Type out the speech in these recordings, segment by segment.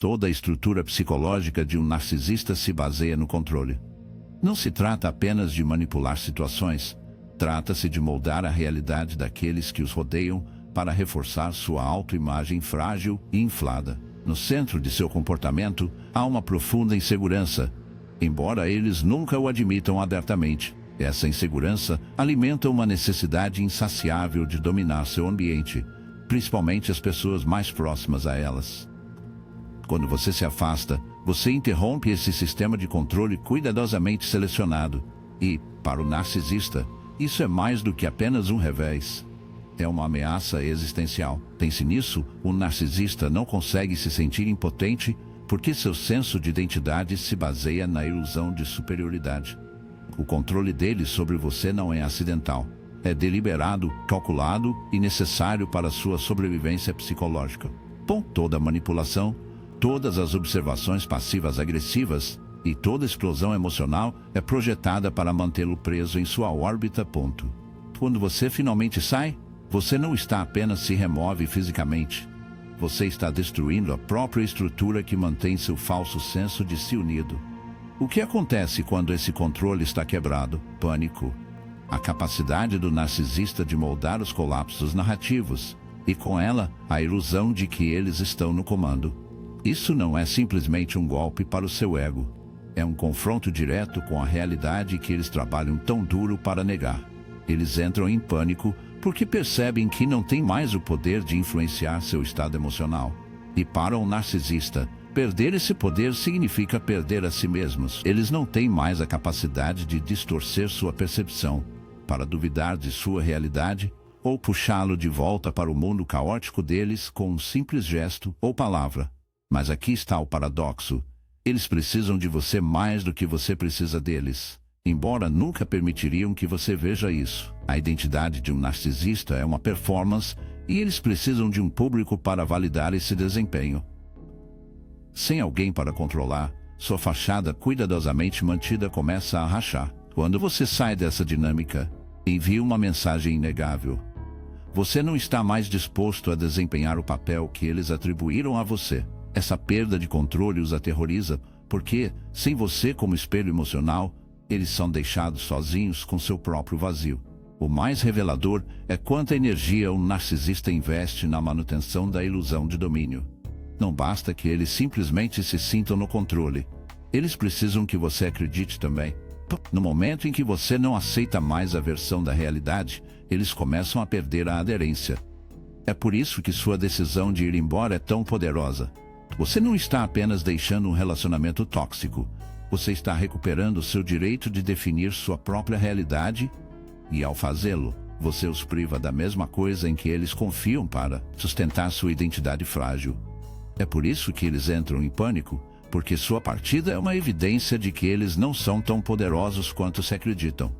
Toda a estrutura psicológica de um narcisista se baseia no controle. Não se trata apenas de manipular situações, trata-se de moldar a realidade daqueles que os rodeiam para reforçar sua autoimagem frágil e inflada. No centro de seu comportamento, há uma profunda insegurança, embora eles nunca o admitam abertamente. Essa insegurança alimenta uma necessidade insaciável de dominar seu ambiente, principalmente as pessoas mais próximas a elas. Quando você se afasta, você interrompe esse sistema de controle cuidadosamente selecionado. E, para o narcisista, isso é mais do que apenas um revés. É uma ameaça existencial. Pense nisso, o narcisista não consegue se sentir impotente porque seu senso de identidade se baseia na ilusão de superioridade. O controle dele sobre você não é acidental. É deliberado, calculado e necessário para sua sobrevivência psicológica. Toda manipulação, todas as observações passivas agressivas e toda explosão emocional é projetada para mantê-lo preso em sua órbita. Quando você finalmente sai, você não está apenas se remove fisicamente. Você está destruindo a própria estrutura que mantém seu falso senso de si unido. O que acontece quando esse controle está quebrado? Pânico. A capacidade do narcisista de moldar os colapsos narrativos, e com ela, a ilusão de que eles estão no comando. Isso não é simplesmente um golpe para o seu ego. É um confronto direto com a realidade que eles trabalham tão duro para negar. Eles entram em pânico porque percebem que não têm mais o poder de influenciar seu estado emocional. E para um narcisista, perder esse poder significa perder a si mesmos. Eles não têm mais a capacidade de distorcer sua percepção, para duvidar de sua realidade, ou puxá-lo de volta para o mundo caótico deles com um simples gesto ou palavra. Mas aqui está o paradoxo. Eles precisam de você mais do que você precisa deles, embora nunca permitiriam que você veja isso. A identidade de um narcisista é uma performance e eles precisam de um público para validar esse desempenho. Sem alguém para controlar, sua fachada cuidadosamente mantida começa a rachar. Quando você sai dessa dinâmica, envia uma mensagem inegável. Você não está mais disposto a desempenhar o papel que eles atribuíram a você. Essa perda de controle os aterroriza, porque, sem você como espelho emocional, eles são deixados sozinhos com seu próprio vazio. O mais revelador é quanta energia um narcisista investe na manutenção da ilusão de domínio. Não basta que eles simplesmente se sintam no controle. Eles precisam que você acredite também. No momento em que você não aceita mais a versão da realidade, eles começam a perder a aderência. É por isso que sua decisão de ir embora é tão poderosa. Você não está apenas deixando um relacionamento tóxico. Você está recuperando seu direito de definir sua própria realidade e, ao fazê-lo, você os priva da mesma coisa em que eles confiam para sustentar sua identidade frágil. É por isso que eles entram em pânico, porque sua partida é uma evidência de que eles não são tão poderosos quanto se acreditam.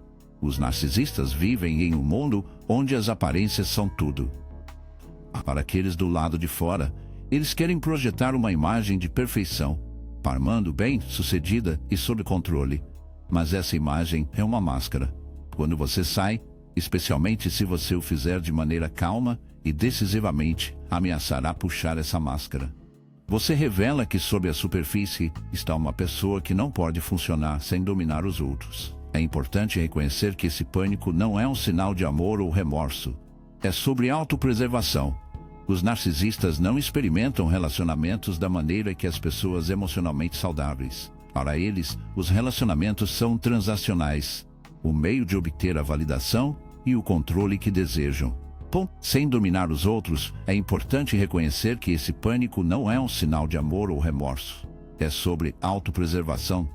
Os narcisistas vivem em um mundo onde as aparências são tudo. Para aqueles do lado de fora, eles querem projetar uma imagem de perfeição, parmando bem-sucedida e sob controle. Mas essa imagem é uma máscara. Quando você sai, especialmente se você o fizer de maneira calma e decisivamente, ameaçará puxar essa máscara. Você revela que sob a superfície está uma pessoa que não pode funcionar sem dominar os outros. É importante reconhecer que esse pânico não é um sinal de amor ou remorso. É sobre autopreservação. Os narcisistas não experimentam relacionamentos da maneira que as pessoas emocionalmente saudáveis. Para eles, os relacionamentos são transacionais, o meio de obter a validação e o controle que desejam. Sem dominar os outros, é importante reconhecer que esse pânico não é um sinal de amor ou remorso. É sobre autopreservação.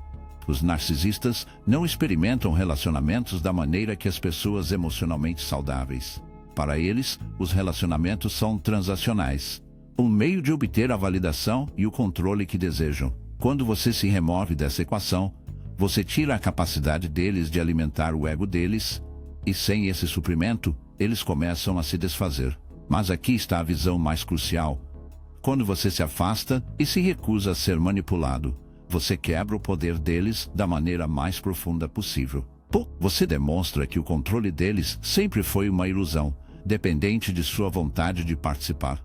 Os narcisistas não experimentam relacionamentos da maneira que as pessoas emocionalmente saudáveis. Para eles, os relacionamentos são transacionais, um meio de obter a validação e o controle que desejam. Quando você se remove dessa equação, você tira a capacidade deles de alimentar o ego deles, e sem esse suprimento, eles começam a se desfazer. Mas aqui está a visão mais crucial. Quando você se afasta e se recusa a ser manipulado, você quebra o poder deles da maneira mais profunda possível. Você demonstra que o controle deles sempre foi uma ilusão, dependente de sua vontade de participar.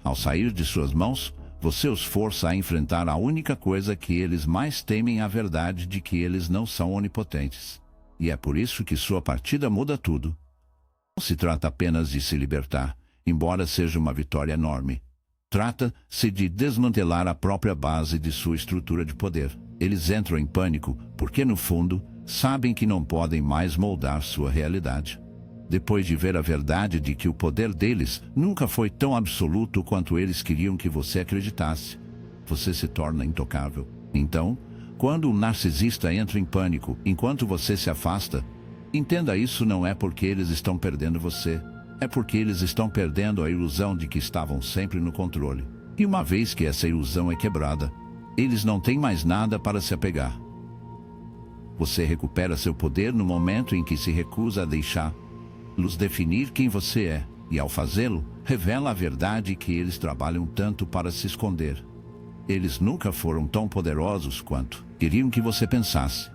Ao sair de suas mãos, você os força a enfrentar a única coisa que eles mais temem, a verdade de que eles não são onipotentes. E é por isso que sua partida muda tudo. Não se trata apenas de se libertar, embora seja uma vitória enorme. Trata-se de desmantelar a própria base de sua estrutura de poder. Eles entram em pânico porque, no fundo, sabem que não podem mais moldar sua realidade. Depois de ver a verdade de que o poder deles nunca foi tão absoluto quanto eles queriam que você acreditasse, você se torna intocável. Então, quando um narcisista entra em pânico enquanto você se afasta, entenda, isso não é porque eles estão perdendo você. É porque eles estão perdendo a ilusão de que estavam sempre no controle. E uma vez que essa ilusão é quebrada, eles não têm mais nada para se apegar. Você recupera seu poder no momento em que se recusa a deixá-los definir quem você é, e ao fazê-lo, revela a verdade que eles trabalham tanto para se esconder. Eles nunca foram tão poderosos quanto queriam que você pensasse.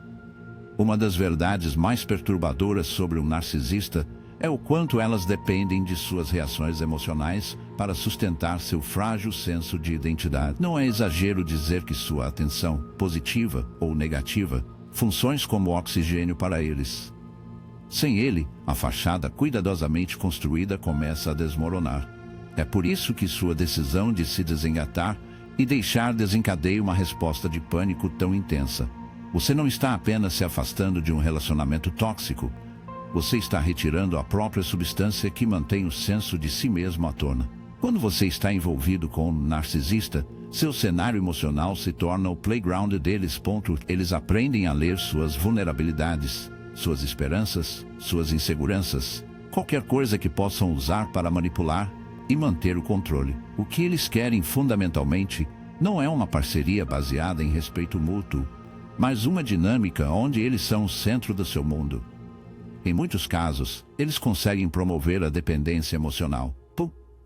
Uma das verdades mais perturbadoras sobre um narcisista é o quanto elas dependem de suas reações emocionais para sustentar seu frágil senso de identidade. Não é exagero dizer que sua atenção, positiva ou negativa, funciona como oxigênio para eles. Sem ele, a fachada cuidadosamente construída começa a desmoronar. É por isso que sua decisão de se desengatar e deixar desencadeia uma resposta de pânico tão intensa. Você não está apenas se afastando de um relacionamento tóxico, você está retirando a própria substância que mantém o senso de si mesmo à tona. Quando você está envolvido com um narcisista, seu cenário emocional se torna o playground deles. Eles aprendem a ler suas vulnerabilidades, suas esperanças, suas inseguranças, qualquer coisa que possam usar para manipular e manter o controle. O que eles querem fundamentalmente não é uma parceria baseada em respeito mútuo, mas uma dinâmica onde eles são o centro do seu mundo. Em muitos casos, eles conseguem promover a dependência emocional.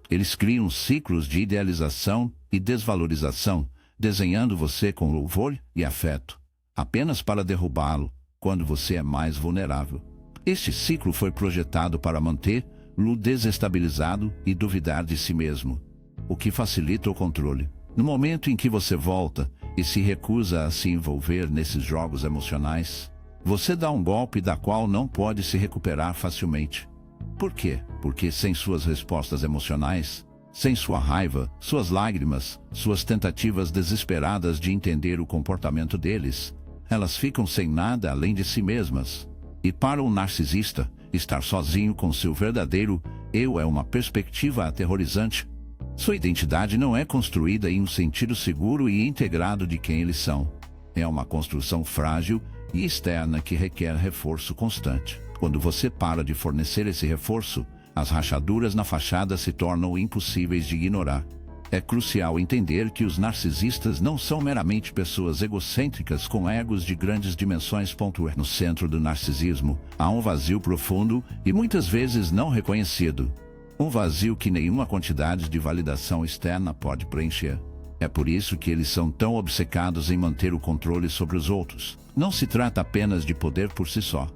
Eles criam ciclos de idealização e desvalorização, desenhando você com louvor e afeto, apenas para derrubá-lo quando você é mais vulnerável. Este ciclo foi projetado para manter-lo desestabilizado e duvidar de si mesmo, o que facilita o controle. No momento em que você volta e se recusa a se envolver nesses jogos emocionais, você dá um golpe da qual não pode se recuperar facilmente. Por quê? Porque sem suas respostas emocionais, sem sua raiva, suas lágrimas, suas tentativas desesperadas de entender o comportamento deles, elas ficam sem nada além de si mesmas. E para um narcisista, estar sozinho com seu verdadeiro eu é uma perspectiva aterrorizante. Sua identidade não é construída em um sentido seguro e integrado de quem eles são. É uma construção frágil e externa que requer reforço constante. Quando você para de fornecer esse reforço, as rachaduras na fachada se tornam impossíveis de ignorar. É crucial entender que os narcisistas não são meramente pessoas egocêntricas com egos de grandes dimensões. No centro do narcisismo, há um vazio profundo e muitas vezes não reconhecido. Um vazio que nenhuma quantidade de validação externa pode preencher. É por isso que eles são tão obcecados em manter o controle sobre os outros. Não se trata apenas de poder por si só.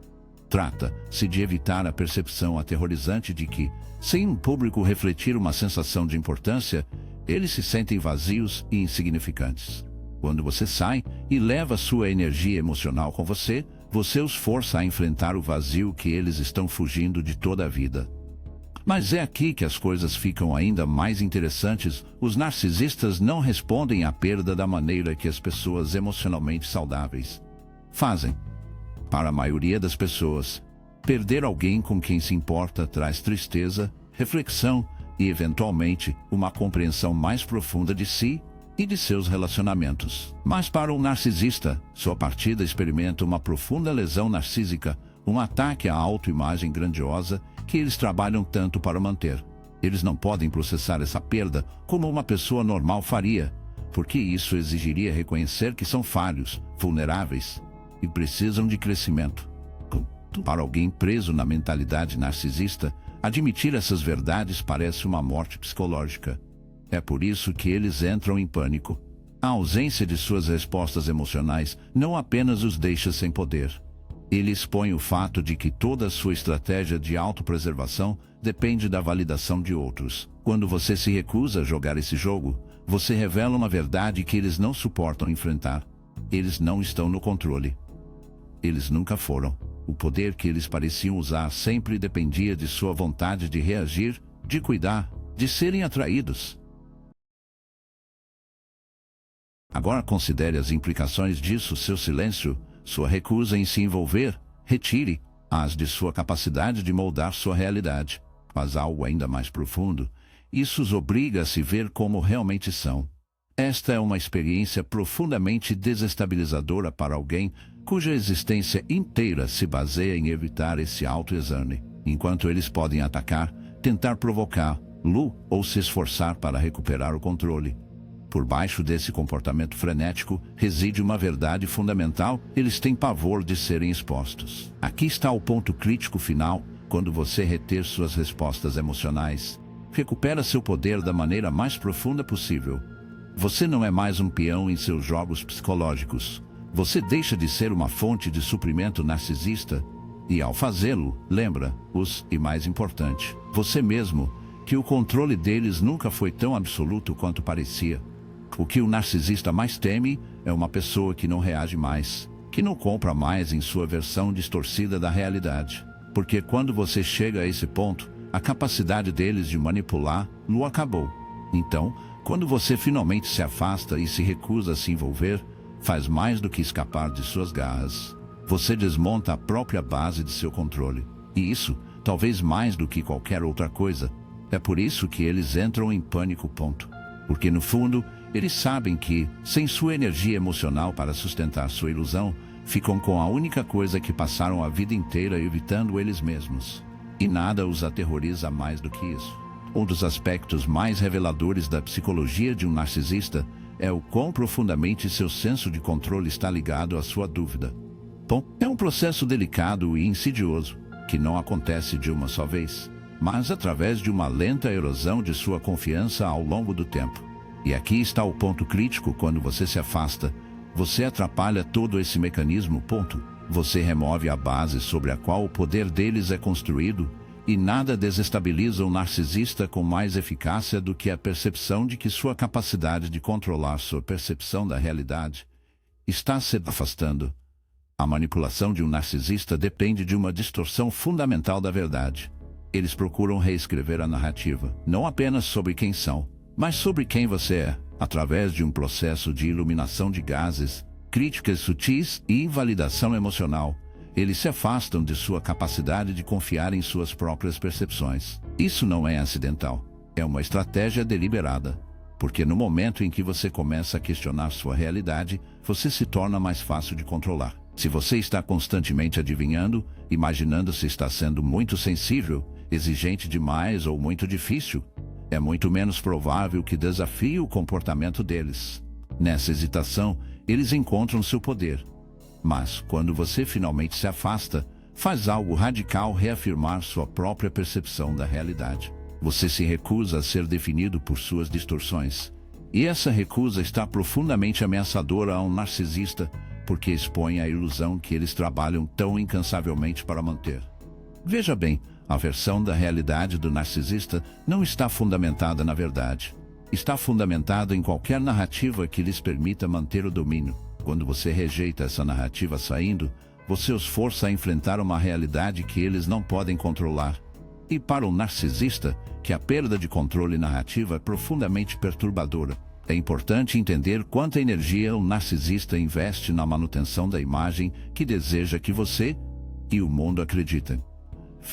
Trata-se de evitar a percepção aterrorizante de que, sem um público refletir uma sensação de importância, eles se sentem vazios e insignificantes. Quando você sai e leva sua energia emocional com você, você os força a enfrentar o vazio que eles estão fugindo de toda a vida. Mas é aqui que as coisas ficam ainda mais interessantes. Os narcisistas não respondem à perda da maneira que as pessoas emocionalmente saudáveis fazem. Para a maioria das pessoas, perder alguém com quem se importa traz tristeza, reflexão e, eventualmente, uma compreensão mais profunda de si e de seus relacionamentos. Mas para um narcisista, sua partida experimenta uma profunda lesão narcísica, um ataque à autoimagem grandiosa que eles trabalham tanto para manter. Eles não podem processar essa perda como uma pessoa normal faria, porque isso exigiria reconhecer que são falhos, vulneráveis e precisam de crescimento. Para alguém preso na mentalidade narcisista, admitir essas verdades parece uma morte psicológica. É por isso que eles entram em pânico. A ausência de suas respostas emocionais não apenas os deixa sem poder. Ele expõe o fato de que toda a sua estratégia de autopreservação depende da validação de outros. Quando você se recusa a jogar esse jogo, Você revela uma verdade que eles não suportam enfrentar. Eles não estão no controle. Eles nunca foram. O poder que eles pareciam usar sempre dependia de sua vontade de reagir, de cuidar, de serem atraídos. Agora considere as implicações disso: seu silêncio, sua recusa em se envolver. Retire-as de sua capacidade de moldar sua realidade. Mas algo ainda mais profundo, isso os obriga a se ver como realmente são. Esta é uma experiência profundamente desestabilizadora para alguém cuja existência inteira se baseia em evitar esse autoexame, enquanto eles podem atacar, tentar provocá-lo ou se esforçar para recuperar o controle. Por baixo desse comportamento frenético reside uma verdade fundamental: eles têm pavor de serem expostos. Aqui está o ponto crítico final: quando você reter suas respostas emocionais, recupera seu poder da maneira mais profunda possível. Você não é mais um peão em seus jogos psicológicos. Você deixa de ser uma fonte de suprimento narcisista. E ao fazê-lo, lembra-os, e mais importante, você mesmo, que o controle deles nunca foi tão absoluto quanto parecia. O que o narcisista mais teme é uma pessoa que não reage mais, que não compra mais em sua versão distorcida da realidade. Porque quando você chega a esse ponto, a capacidade deles de manipular-lo acabou. Então, quando você finalmente se afasta e se recusa a se envolver, faz mais do que escapar de suas garras. Você desmonta a própria base de seu controle. E isso, talvez mais do que qualquer outra coisa, é por isso que eles entram em pânico. Porque no fundo, eles sabem que, sem sua energia emocional para sustentar sua ilusão, ficam com a única coisa que passaram a vida inteira evitando eles mesmos. E nada os aterroriza mais do que isso. Um dos aspectos mais reveladores da psicologia de um narcisista é o quão profundamente seu senso de controle está ligado à sua dúvida. Bom, é um processo delicado e insidioso, que não acontece de uma só vez, mas através de uma lenta erosão de sua confiança ao longo do tempo. E aqui está o ponto crítico: quando você se afasta, você atrapalha todo esse mecanismo. Você remove a base sobre a qual o poder deles é construído, e nada desestabiliza o narcisista com mais eficácia do que a percepção de que sua capacidade de controlar sua percepção da realidade está se afastando. A manipulação de um narcisista depende de uma distorção fundamental da verdade. Eles procuram reescrever a narrativa, não apenas sobre quem são, mas sobre quem você é, através de um processo de iluminação de gases, críticas sutis e invalidação emocional. Eles se afastam de sua capacidade de confiar em suas próprias percepções. Isso não é acidental. É uma estratégia deliberada. Porque no momento em que você começa a questionar sua realidade, você se torna mais fácil de controlar. Se você está constantemente adivinhando, imaginando se está sendo muito sensível, exigente demais ou muito difícil, é muito menos provável que desafie o comportamento deles. Nessa hesitação, eles encontram seu poder. Mas, quando você finalmente se afasta, faz algo radical: reafirmar sua própria percepção da realidade. Você se recusa a ser definido por suas distorções. E essa recusa está profundamente ameaçadora a um narcisista, porque expõe a ilusão que eles trabalham tão incansavelmente para manter. Veja bem, a versão da realidade do narcisista não está fundamentada na verdade. Está fundamentada em qualquer narrativa que lhes permita manter o domínio. Quando você rejeita essa narrativa saindo, você os força a enfrentar uma realidade que eles não podem controlar. E para um narcisista, que a perda de controle narrativa é profundamente perturbadora. É importante entender quanta energia um narcisista investe na manutenção da imagem que deseja que você e o mundo acreditem.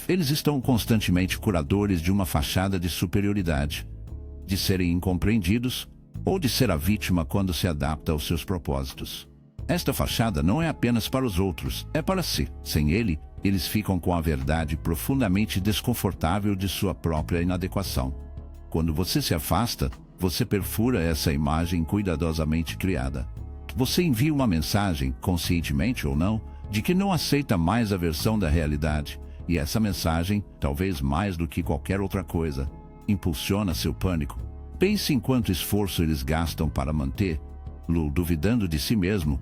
Eles estão constantemente curadores de uma fachada de superioridade, de serem incompreendidos, ou de ser a vítima quando se adapta aos seus propósitos. Esta fachada não é apenas para os outros, é para si. Sem ele, eles ficam com a verdade profundamente desconfortável de sua própria inadequação. Quando você se afasta, você perfura essa imagem cuidadosamente criada. Você envia uma mensagem, conscientemente ou não, de que não aceita mais a versão da realidade, e essa mensagem, talvez mais do que qualquer outra coisa, impulsiona seu pânico. Pense em quanto esforço eles gastam para manter-lo duvidando de si mesmo,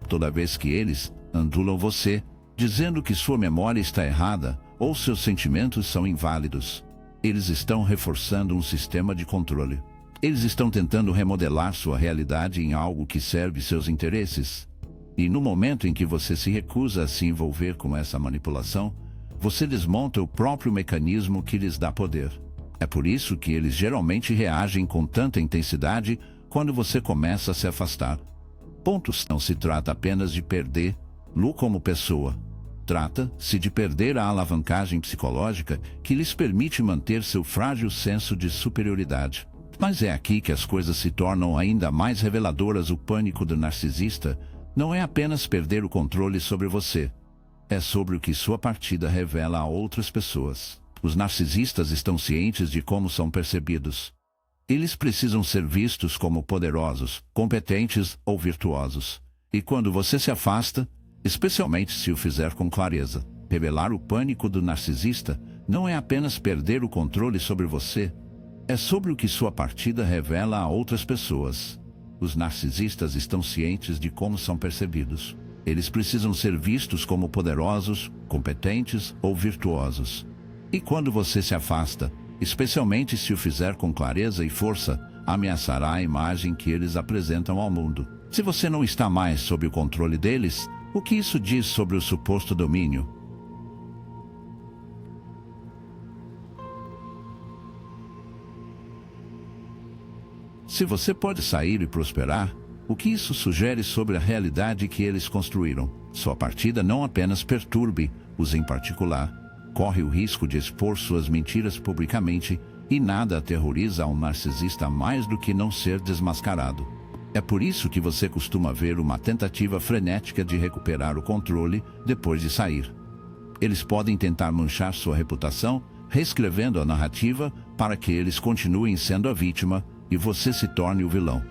toda vez que eles anulam você, dizendo que sua memória está errada ou seus sentimentos são inválidos. Eles estão reforçando um sistema de controle. Eles estão tentando remodelar sua realidade em algo que serve seus interesses. E no momento em que você se recusa a se envolver com essa manipulação, você desmonta o próprio mecanismo que lhes dá poder. É por isso que eles geralmente reagem com tanta intensidade quando você começa a se afastar. Pontos. Não se trata apenas de perder Lu como pessoa. Trata-se de perder a alavancagem psicológica que lhes permite manter seu frágil senso de superioridade. Mas é aqui que as coisas se tornam ainda mais reveladoras. O pânico do narcisista não é apenas perder o controle sobre você. É sobre o que sua partida revela a outras pessoas. Os narcisistas estão cientes de como são percebidos. Eles precisam ser vistos como poderosos, competentes ou virtuosos. E quando você se afasta, especialmente se o fizer com clareza, revelar o pânico do narcisista não é apenas perder o controle sobre você, é sobre o que sua partida revela a outras pessoas. Os narcisistas estão cientes de como são percebidos. Eles precisam ser vistos como poderosos, competentes ou virtuosos. E quando você se afasta, especialmente se o fizer com clareza e força, ameaçará a imagem que eles apresentam ao mundo. Se você não está mais sob o controle deles, o que isso diz sobre o suposto domínio? Se você pode sair e prosperar, o que isso sugere sobre a realidade que eles construíram? Sua partida não apenas perturbe-os em particular, corre o risco de expor suas mentiras publicamente, e nada aterroriza um narcisista mais do que não ser desmascarado. É por isso que você costuma ver uma tentativa frenética de recuperar o controle depois de sair. Eles podem tentar manchar sua reputação, reescrevendo a narrativa para que eles continuem sendo a vítima e você se torne o vilão.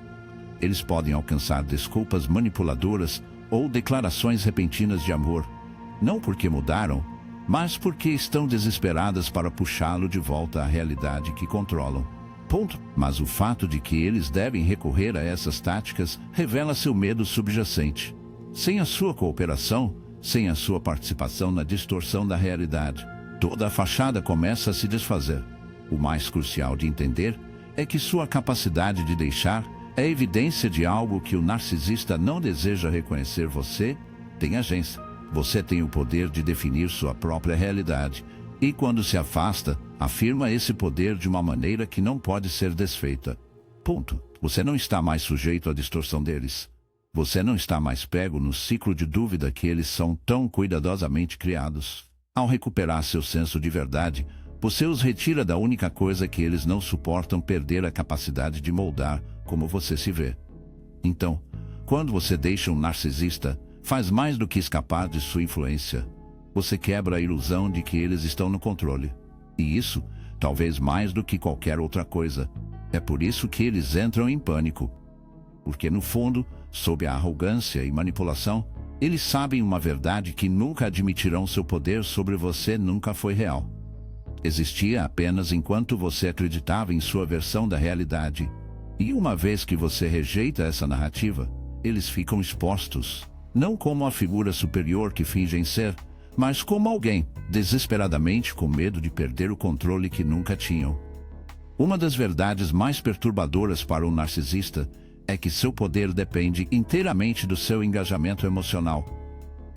Eles podem alcançar desculpas manipuladoras ou declarações repentinas de amor, não porque mudaram, mas porque estão desesperadas para puxá-lo de volta à realidade que controlam. Ponto. Mas o fato de que eles devem recorrer a essas táticas revela seu medo subjacente. Sem a sua cooperação, sem a sua participação na distorção da realidade, toda a fachada começa a se desfazer. O mais crucial de entender é que sua capacidade de deixar é evidência de algo que o narcisista não deseja reconhecer. Você tem agência. Você tem o poder de definir sua própria realidade. E quando se afasta, afirma esse poder de uma maneira que não pode ser desfeita. Ponto. Você não está mais sujeito à distorção deles. Você não está mais pego no ciclo de dúvida que eles são tão cuidadosamente criados. Ao recuperar seu senso de verdade, você os retira da única coisa que eles não suportam: perder a capacidade de moldar como você se vê. Então, quando você deixa um narcisista, faz mais do que escapar de sua influência. Você quebra a ilusão de que eles estão no controle. E isso, talvez mais do que qualquer outra coisa, é por isso que eles entram em pânico. Porque no fundo, sob a arrogância e manipulação, eles sabem uma verdade que nunca admitirão: seu poder sobre você nunca foi real. Existia apenas enquanto você acreditava em sua versão da realidade. E uma vez que você rejeita essa narrativa, eles ficam expostos, não como a figura superior que fingem ser, mas como alguém desesperadamente com medo de perder o controle que nunca tinham. Uma das verdades mais perturbadoras para um narcisista é que seu poder depende inteiramente do seu engajamento emocional.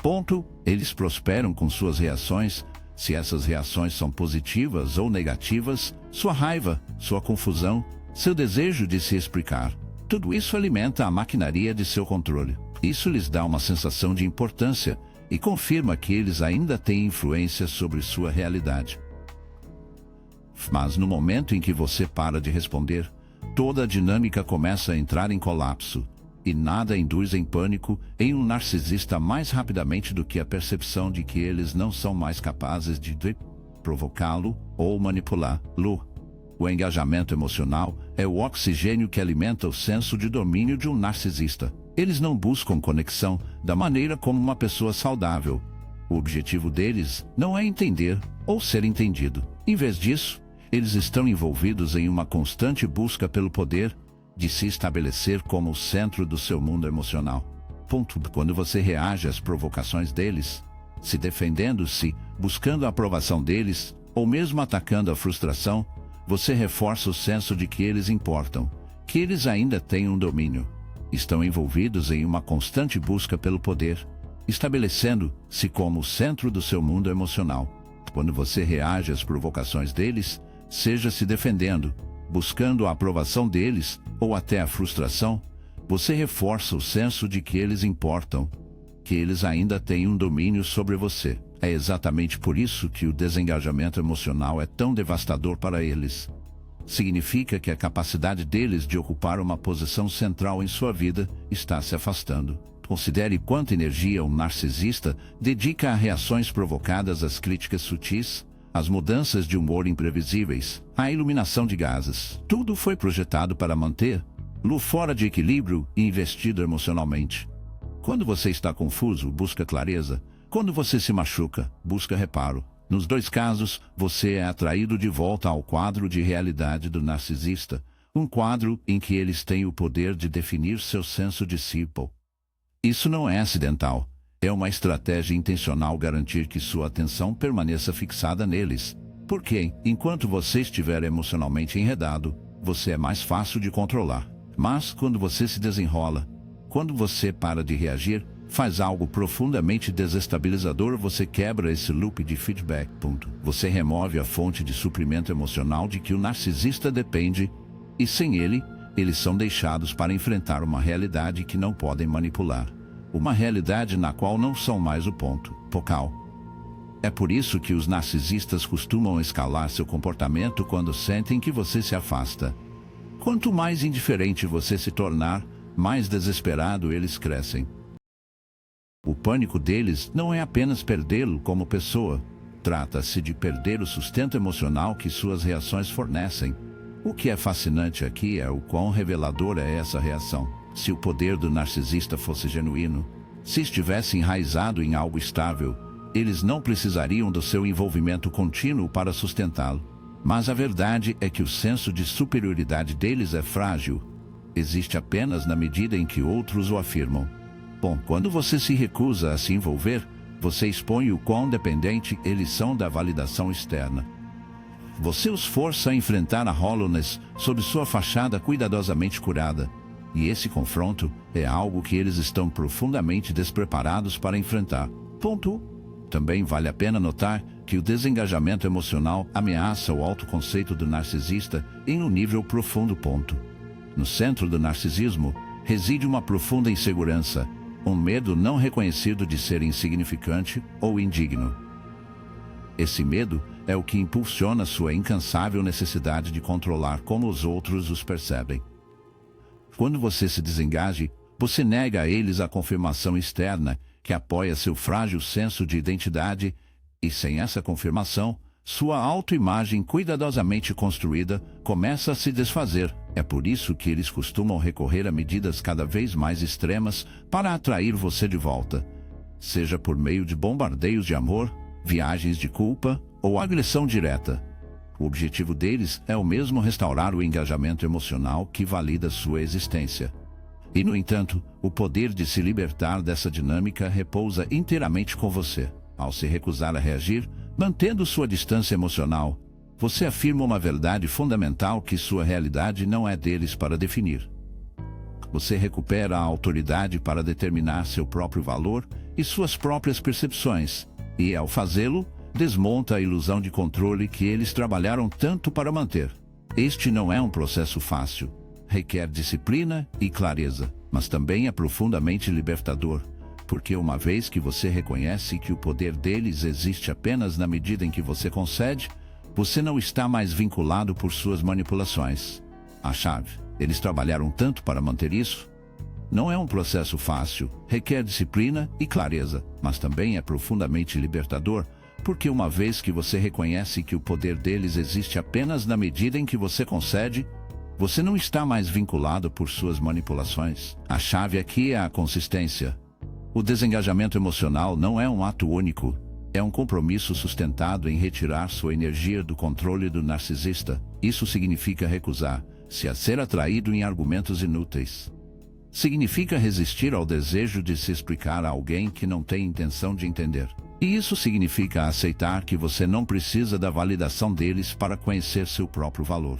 Ponto. Eles prosperam com suas reações. Se essas reações são positivas ou negativas, sua raiva, sua confusão, seu desejo de se explicar, tudo isso alimenta a maquinaria de seu controle. Isso lhes dá uma sensação de importância e confirma que eles ainda têm influência sobre sua realidade. Mas no momento em que você para de responder, toda a dinâmica começa a entrar em colapso, e nada induz em pânico em um narcisista mais rapidamente do que a percepção de que eles não são mais capazes de provocá-lo ou manipulá-lo. O engajamento emocional é o oxigênio que alimenta o senso de domínio de um narcisista. Eles não buscam conexão da maneira como uma pessoa saudável. O objetivo deles não é entender ou ser entendido. Em vez disso, eles estão envolvidos em uma constante busca pelo poder de se estabelecer como o centro do seu mundo emocional. Ponto. Quando você reage às provocações deles, se defendendo-se, buscando a aprovação deles, ou mesmo atacando a frustração, você reforça o senso de que eles importam, que eles ainda têm um domínio. Estão envolvidos em uma constante busca pelo poder, estabelecendo-se como o centro do seu mundo emocional. Quando você reage às provocações deles, seja se defendendo, buscando a aprovação deles ou até a frustração, você reforça o senso de que eles importam, que eles ainda têm um domínio sobre você. É exatamente por isso que o desengajamento emocional é tão devastador para eles. Significa que a capacidade deles de ocupar uma posição central em sua vida está se afastando. Considere quanta energia um narcisista dedica a reações provocadas às críticas sutis, às mudanças de humor imprevisíveis, à iluminação de gases. Tudo foi projetado para manter-lo fora de equilíbrio e investido emocionalmente. Quando você está confuso, busca clareza. Quando você se machuca, busca reparo. Nos dois casos, você é atraído de volta ao quadro de realidade do narcisista, um quadro em que eles têm o poder de definir seu senso de si. Isso não é acidental. É uma estratégia intencional garantir que sua atenção permaneça fixada neles. Porque, enquanto você estiver emocionalmente enredado, você é mais fácil de controlar. Mas, quando você se desenrola, quando você para de reagir, faz algo profundamente desestabilizador, você quebra esse loop de feedback. Você remove a fonte de suprimento emocional de que o narcisista depende, e sem ele, eles são deixados para enfrentar uma realidade que não podem manipular. Uma realidade na qual não são mais o ponto focal. É por isso que os narcisistas costumam escalar seu comportamento quando sentem que você se afasta. Quanto mais indiferente você se tornar, mais desesperado eles crescem. O pânico deles não é apenas perdê-lo como pessoa. Trata-se de perder o sustento emocional que suas reações fornecem. O que é fascinante aqui é o quão reveladora é essa reação. Se o poder do narcisista fosse genuíno, se estivesse enraizado em algo estável, eles não precisariam do seu envolvimento contínuo para sustentá-lo. Mas a verdade é que o senso de superioridade deles é frágil. Existe apenas na medida em que outros o afirmam. Bom, quando você se recusa a se envolver, você expõe o quão dependente eles são da validação externa. Você os força a enfrentar a hollowness sob sua fachada cuidadosamente curada. E esse confronto é algo que eles estão profundamente despreparados para enfrentar. Também vale a pena notar que o desengajamento emocional ameaça o autoconceito do narcisista em um nível profundo. No centro do narcisismo reside uma profunda insegurança, um medo não reconhecido de ser insignificante ou indigno. Esse medo é o que impulsiona sua incansável necessidade de controlar como os outros os percebem. Quando você se desengaje, você nega a eles a confirmação externa que apoia seu frágil senso de identidade, e sem essa confirmação, sua autoimagem cuidadosamente construída começa a se desfazer. É por isso que eles costumam recorrer a medidas cada vez mais extremas para atrair você de volta, seja por meio de bombardeios de amor, viagens de culpa ou agressão direta. O objetivo deles é o mesmo: restaurar o engajamento emocional que valida sua existência. E, no entanto, o poder de se libertar dessa dinâmica repousa inteiramente com você. Ao se recusar a reagir, mantendo sua distância emocional, você afirma uma verdade fundamental: que sua realidade não é deles para definir. Você recupera a autoridade para determinar seu próprio valor e suas próprias percepções, e, ao fazê-lo, desmonta a ilusão de controle que eles trabalharam tanto para manter. Este não é um processo fácil. Requer disciplina e clareza, mas também é profundamente libertador, porque uma vez que você reconhece que o poder deles existe apenas na medida em que você concede, você não está mais vinculado por suas manipulações. A chave: eles trabalharam tanto para manter isso. Não é um processo fácil, requer disciplina e clareza, mas também é profundamente libertador, porque uma vez que você reconhece que o poder deles existe apenas na medida em que você concede, você não está mais vinculado por suas manipulações. A chave aqui é a consistência. O desengajamento emocional não é um ato único, é um compromisso sustentado em retirar sua energia do controle do narcisista. Isso significa recusar-se a ser atraído em argumentos inúteis. Significa resistir ao desejo de se explicar a alguém que não tem intenção de entender. E isso significa aceitar que você não precisa da validação deles para conhecer seu próprio valor.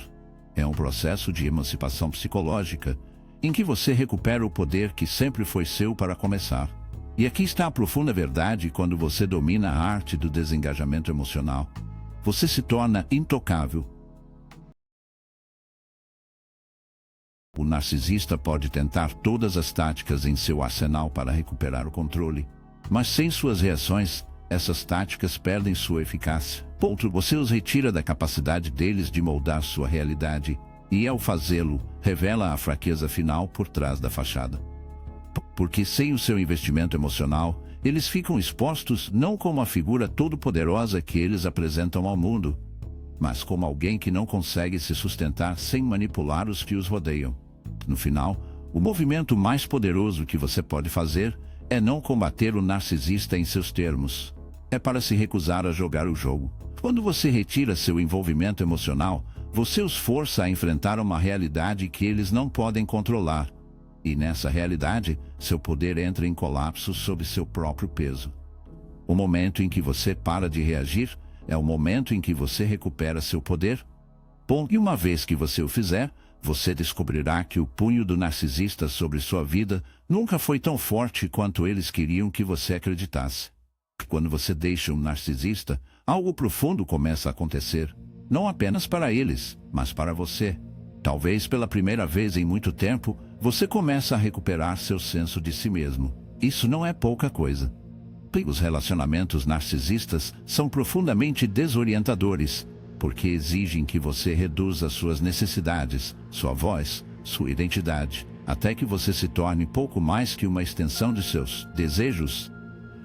É um processo de emancipação psicológica, em que você recupera o poder que sempre foi seu para começar. E aqui está a profunda verdade: quando você domina a arte do desengajamento emocional, você se torna intocável. O narcisista pode tentar todas as táticas em seu arsenal para recuperar o controle, mas sem suas reações, essas táticas perdem sua eficácia. Você os retira da capacidade deles de moldar sua realidade, e ao fazê-lo, revela a fraqueza final por trás da fachada. Porque sem o seu investimento emocional, eles ficam expostos não como a figura todo-poderosa que eles apresentam ao mundo, mas como alguém que não consegue se sustentar sem manipular os que os rodeiam. No final, o movimento mais poderoso que você pode fazer é não combater o narcisista em seus termos. É para se recusar a jogar o jogo. Quando você retira seu envolvimento emocional, você os força a enfrentar uma realidade que eles não podem controlar. E nessa realidade, seu poder entra em colapso sob seu próprio peso. O momento em que você para de reagir é o momento em que você recupera seu poder. E uma vez que você o fizer, você descobrirá que o punho do narcisista sobre sua vida nunca foi tão forte quanto eles queriam que você acreditasse. Quando você deixa um narcisista, algo profundo começa a acontecer, não apenas para eles, mas para você. Talvez pela primeira vez em muito tempo, você começa a recuperar seu senso de si mesmo. Isso não é pouca coisa. Os relacionamentos narcisistas são profundamente desorientadores, porque exigem que você reduza suas necessidades, sua voz, sua identidade, até que você se torne pouco mais que uma extensão de seus desejos.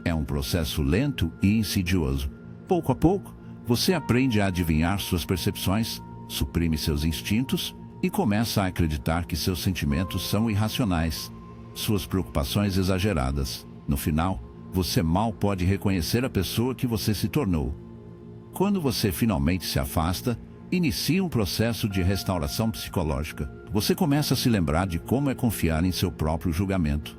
É um processo lento e insidioso. Pouco a pouco, você aprende a adivinhar suas percepções, suprime seus instintos e começa a acreditar que seus sentimentos são irracionais, suas preocupações exageradas. No final, você mal pode reconhecer a pessoa que você se tornou. Quando você finalmente se afasta, inicia um processo de restauração psicológica. Você começa a se lembrar de como é confiar em seu próprio julgamento.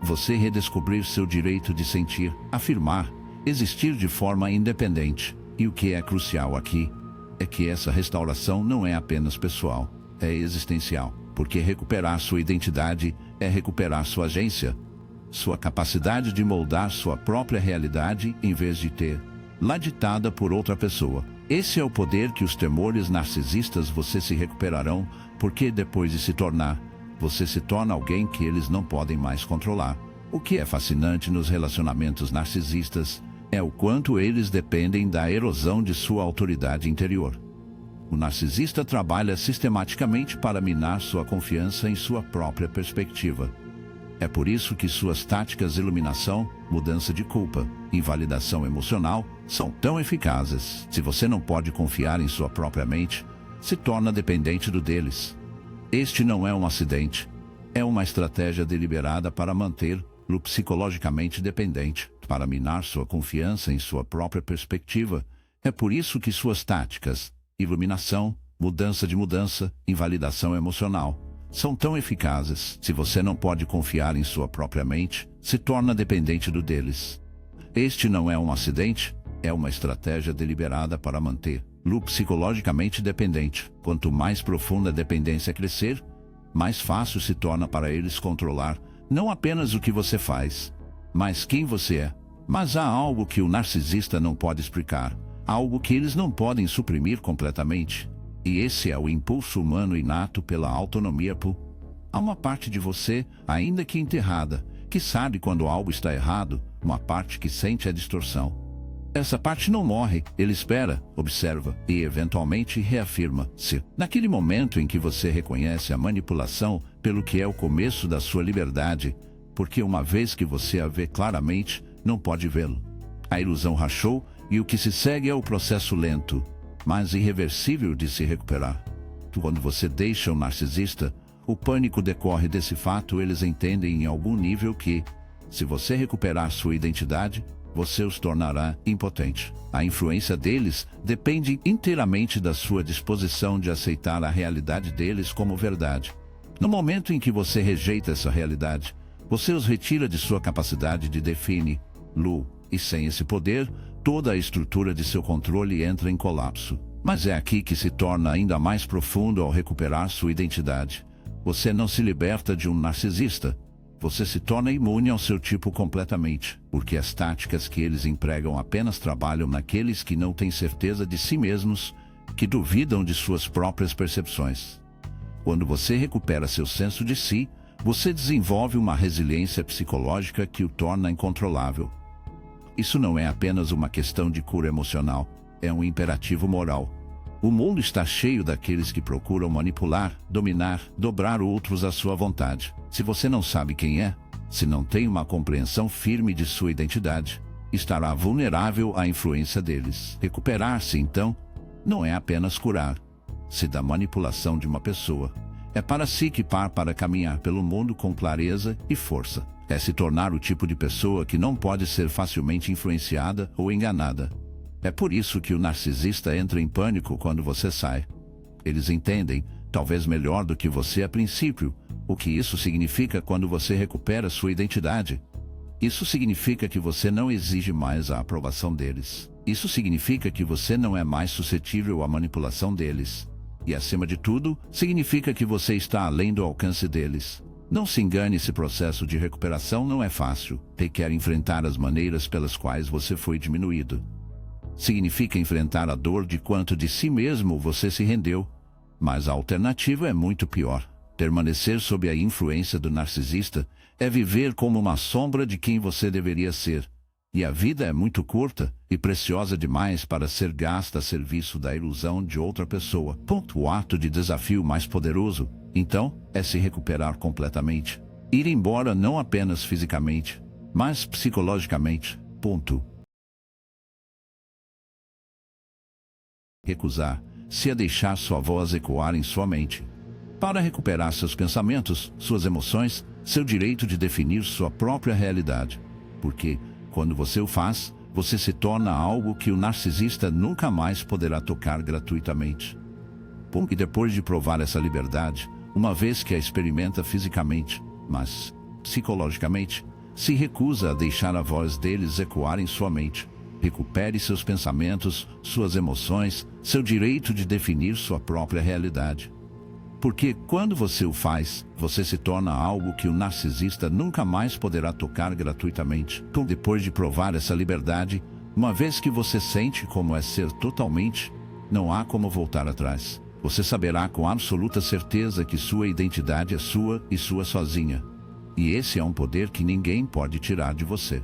Você redescobrir seu direito de sentir, afirmar, existir de forma independente. E o que é crucial aqui é que essa restauração não é apenas pessoal, é existencial, porque recuperar sua identidade é recuperar sua agência, sua capacidade de moldar sua própria realidade em vez de ter lá ditada por outra pessoa. Esse é o poder que os temores narcisistas você se recuperarão, porque depois de se tornar, você se torna alguém que eles não podem mais controlar. O que é fascinante nos relacionamentos narcisistas é o quanto eles dependem da erosão de sua autoridade interior. O narcisista trabalha sistematicamente para minar sua confiança em sua própria perspectiva. É por isso que suas táticas de iluminação, mudança de culpa, invalidação emocional são tão eficazes. Se você não pode confiar em sua própria mente, se torna dependente do deles. Este não é um acidente. É uma estratégia deliberada para mantê-lo psicologicamente dependente, para minar sua confiança em sua própria perspectiva. É por isso que suas táticas, iluminação, mudança, invalidação emocional, são tão eficazes. Se você não pode confiar em sua própria mente, se torna dependente do deles. Este não é um acidente, é uma estratégia deliberada para mantê-lo psicologicamente dependente. Quanto mais profunda a dependência crescer, mais fácil se torna para eles controlar não apenas o que você faz, mas quem você é. Mas há algo que o narcisista não pode explicar, algo que eles não podem suprimir completamente. E esse é o impulso humano inato pela autonomia. Há uma parte de você, ainda que enterrada, que sabe quando algo está errado, uma parte que sente a distorção. Essa parte não morre, ele espera, observa e eventualmente reafirma-se. Naquele momento em que você reconhece a manipulação pelo que é o começo da sua liberdade, porque uma vez que você a vê claramente, não pode vê-lo. A ilusão rachou e o que se segue é o processo lento, mas irreversível de se recuperar. Quando você deixa o narcisista, o pânico decorre desse fato. Eles entendem em algum nível que, se você recuperar sua identidade, você os tornará impotente. A influência deles depende inteiramente da sua disposição de aceitar a realidade deles como verdade. No momento em que você rejeita essa realidade, você os retira de sua capacidade de defini-lo, e sem esse poder, toda a estrutura de seu controle entra em colapso. Mas é aqui que se torna ainda mais profundo ao recuperar sua identidade. Você não se liberta de um narcisista. Você se torna imune ao seu tipo completamente, porque as táticas que eles empregam apenas trabalham naqueles que não têm certeza de si mesmos, que duvidam de suas próprias percepções. Quando você recupera seu senso de si, você desenvolve uma resiliência psicológica que o torna incontrolável. Isso não é apenas uma questão de cura emocional, é um imperativo moral. O mundo está cheio daqueles que procuram manipular, dominar, dobrar outros à sua vontade. Se você não sabe quem é, se não tem uma compreensão firme de sua identidade, estará vulnerável à influência deles. Recuperar-se, então, não é apenas curar-se da manipulação de uma pessoa. É para si que para caminhar pelo mundo com clareza e força. É se tornar o tipo de pessoa que não pode ser facilmente influenciada ou enganada. É por isso que o narcisista entra em pânico quando você sai. Eles entendem, talvez melhor do que você a princípio, o que isso significa quando você recupera sua identidade. Isso significa que você não exige mais a aprovação deles. Isso significa que você não é mais suscetível à manipulação deles. E, acima de tudo, significa que você está além do alcance deles. Não se engane, esse processo de recuperação não é fácil. Requer enfrentar as maneiras pelas quais você foi diminuído. Significa enfrentar a dor de quanto de si mesmo você se rendeu. Mas a alternativa é muito pior. Permanecer sob a influência do narcisista é viver como uma sombra de quem você deveria ser. E a vida é muito curta e preciosa demais para ser gasta a serviço da ilusão de outra pessoa. O ato de desafio mais poderoso, então, é se recuperar completamente. Ir embora não apenas fisicamente, mas psicologicamente. Recusar-se a deixar sua voz ecoar em sua mente. Para recuperar seus pensamentos, suas emoções, seu direito de definir sua própria realidade. Porque, quando você o faz, você se torna algo que o narcisista nunca mais poderá tocar gratuitamente. E depois de provar essa liberdade, uma vez que a experimenta fisicamente, mas, psicologicamente, se recusa a deixar a voz deles ecoar em sua mente. Recupere seus pensamentos, suas emoções, seu direito de definir sua própria realidade. Porque, quando você o faz, você se torna algo que o narcisista nunca mais poderá tocar gratuitamente. Depois de provar essa liberdade, uma vez que você sente como é ser totalmente, não há como voltar atrás. Você saberá com absoluta certeza que sua identidade é sua e sua sozinha. E esse é um poder que ninguém pode tirar de você.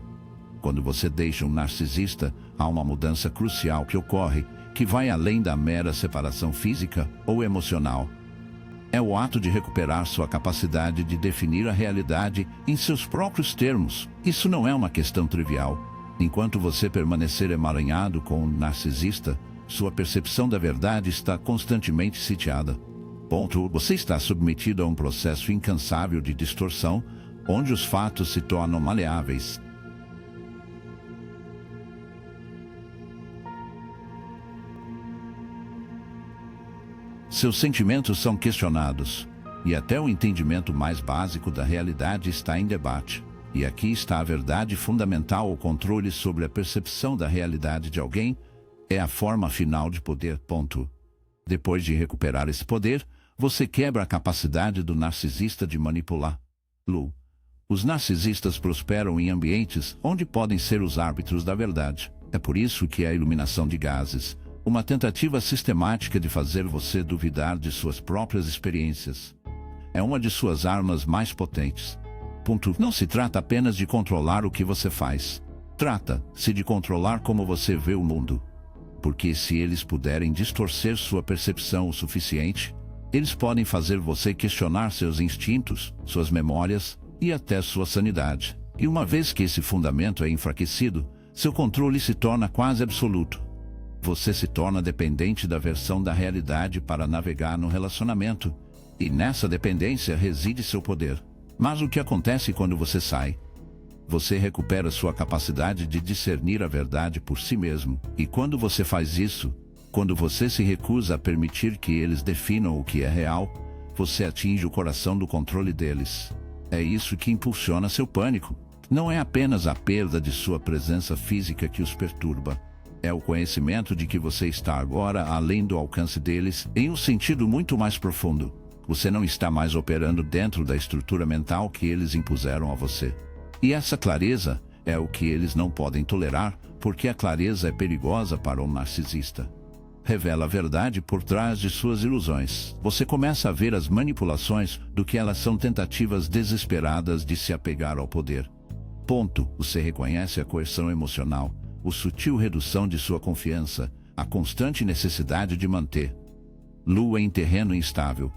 Quando você deixa um narcisista, há uma mudança crucial que ocorre, que vai além da mera separação física ou emocional. É o ato de recuperar sua capacidade de definir a realidade em seus próprios termos. Isso não é uma questão trivial. Enquanto você permanecer emaranhado com um narcisista, sua percepção da verdade está constantemente sitiada. Você está submetido a um processo incansável de distorção, onde os fatos se tornam maleáveis. Seus sentimentos são questionados, e até o entendimento mais básico da realidade está em debate. E aqui está a verdade fundamental: o controle sobre a percepção da realidade de alguém é a forma final de poder. Depois de recuperar esse poder, você quebra a capacidade do narcisista de manipulá-lo. Os narcisistas prosperam em ambientes onde podem ser os árbitros da verdade. É por isso que a iluminação de gases, uma tentativa sistemática de fazer você duvidar de suas próprias experiências, é uma de suas armas mais potentes. Não se trata apenas de controlar o que você faz. Trata-se de controlar como você vê o mundo. Porque se eles puderem distorcer sua percepção o suficiente, eles podem fazer você questionar seus instintos, suas memórias e até sua sanidade. E uma vez que esse fundamento é enfraquecido, seu controle se torna quase absoluto. Você se torna dependente da versão da realidade para navegar no relacionamento, e nessa dependência reside seu poder. Mas o que acontece quando você sai? Você recupera sua capacidade de discernir a verdade por si mesmo. E quando você faz isso, quando você se recusa a permitir que eles definam o que é real, você atinge o coração do controle deles. É isso que impulsiona seu pânico. Não é apenas a perda de sua presença física que os perturba. É o conhecimento de que você está agora além do alcance deles, em um sentido muito mais profundo. Você não está mais operando dentro da estrutura mental que eles impuseram a você. E essa clareza é o que eles não podem tolerar, porque a clareza é perigosa para um narcisista. Revela a verdade por trás de suas ilusões. Você começa a ver as manipulações do que elas são tentativas desesperadas de se apegar ao poder. Ponto. Você reconhece a coerção emocional, a sutil redução de sua confiança, a constante necessidade de manter Lua em terreno instável.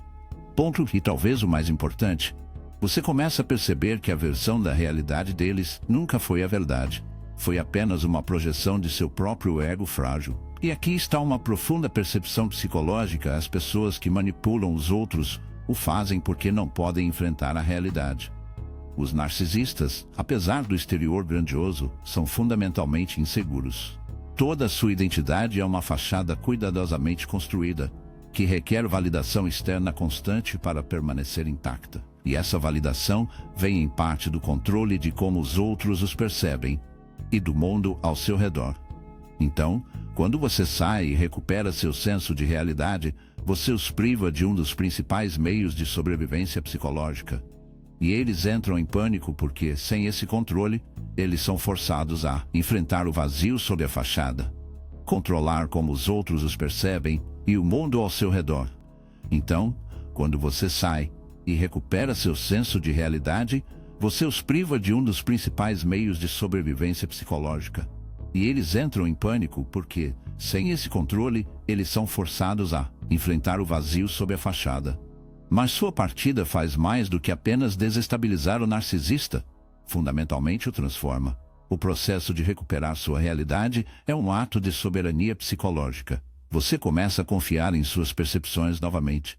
Ponto. E talvez o mais importante, você começa a perceber que a versão da realidade deles nunca foi a verdade. Foi apenas uma projeção de seu próprio ego frágil. E aqui está uma profunda percepção psicológica: as pessoas que manipulam os outros o fazem porque não podem enfrentar a realidade. Os narcisistas, apesar do exterior grandioso, são fundamentalmente inseguros. Toda sua identidade é uma fachada cuidadosamente construída, que requer validação externa constante para permanecer intacta. E essa validação vem em parte do controle de como os outros os percebem e do mundo ao seu redor. Então, quando você sai e recupera seu senso de realidade, você os priva de um dos principais meios de sobrevivência psicológica. E eles entram em pânico porque, sem esse controle, eles são forçados a enfrentar o vazio sob a fachada, controlar como os outros os percebem e o mundo ao seu redor. Então, quando você sai e recupera seu senso de realidade, você os priva de um dos principais meios de sobrevivência psicológica. E eles entram em pânico porque, sem esse controle, eles são forçados a enfrentar o vazio sob a fachada. Mas sua partida faz mais do que apenas desestabilizar o narcisista. Fundamentalmente o transforma. O processo de recuperar sua realidade é um ato de soberania psicológica. Você começa a confiar em suas percepções novamente.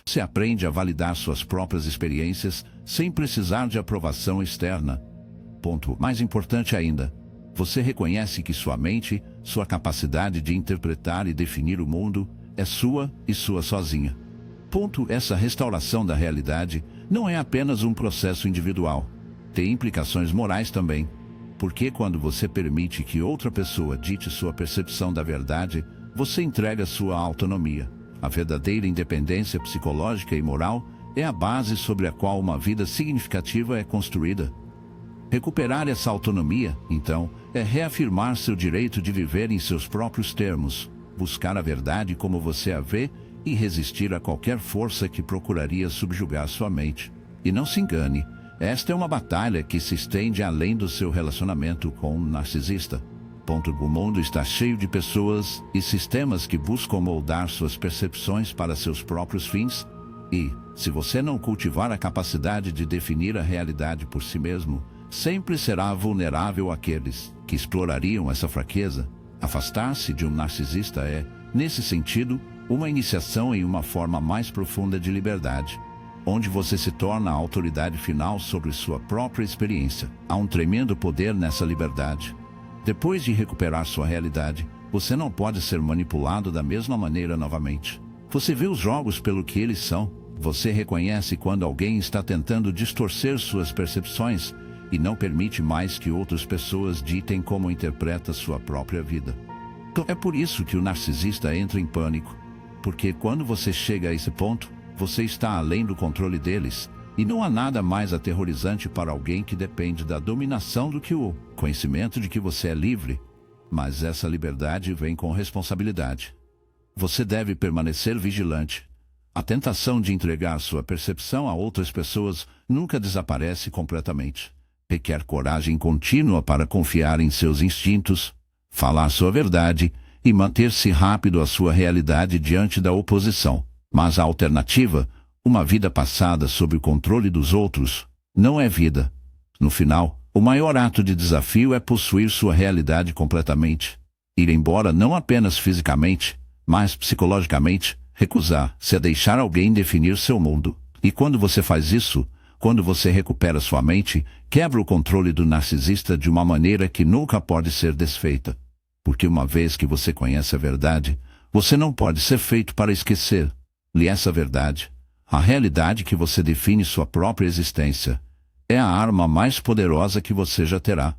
Você aprende a validar suas próprias experiências sem precisar de aprovação externa. Ponto. Mais importante ainda, você reconhece que sua mente, sua capacidade de interpretar e definir o mundo, é sua e sua sozinha. Ponto. Essa restauração da realidade não é apenas um processo individual. Tem implicações morais também. Porque quando você permite que outra pessoa dite sua percepção da verdade, você entrega sua autonomia. A verdadeira independência psicológica e moral é a base sobre a qual uma vida significativa é construída. Recuperar essa autonomia, então, é reafirmar seu direito de viver em seus próprios termos, buscar a verdade como você a vê e resistir a qualquer força que procuraria subjugar sua mente. E não se engane, esta é uma batalha que se estende além do seu relacionamento com um narcisista. O mundo está cheio de pessoas e sistemas que buscam moldar suas percepções para seus próprios fins, e, se você não cultivar a capacidade de definir a realidade por si mesmo, sempre será vulnerável àqueles que explorariam essa fraqueza. Afastar-se de um narcisista é, nesse sentido, uma iniciação em uma forma mais profunda de liberdade, onde você se torna a autoridade final sobre sua própria experiência. Há um tremendo poder nessa liberdade. Depois de recuperar sua realidade, você não pode ser manipulado da mesma maneira novamente. Você vê os jogos pelo que eles são. Você reconhece quando alguém está tentando distorcer suas percepções e não permite mais que outras pessoas ditem como interpreta sua própria vida. É por isso que o narcisista entra em pânico. Porque quando você chega a esse ponto, você está além do controle deles. E não há nada mais aterrorizante para alguém que depende da dominação do que o conhecimento de que você é livre. Mas essa liberdade vem com responsabilidade. Você deve permanecer vigilante. A tentação de entregar sua percepção a outras pessoas nunca desaparece completamente. Requer coragem contínua para confiar em seus instintos, falar sua verdade e manter-se rápido à sua realidade diante da oposição. Mas a alternativa, uma vida passada sob o controle dos outros, não é vida. No final, o maior ato de desafio é possuir sua realidade completamente. Ir embora não apenas fisicamente, mas psicologicamente, recusar-se a deixar alguém definir seu mundo. E quando você faz isso, quando você recupera sua mente, quebra o controle do narcisista de uma maneira que nunca pode ser desfeita. Porque uma vez que você conhece a verdade, você não pode ser feito para esquecer-lhe essa verdade. A realidade que você define sua própria existência é a arma mais poderosa que você já terá.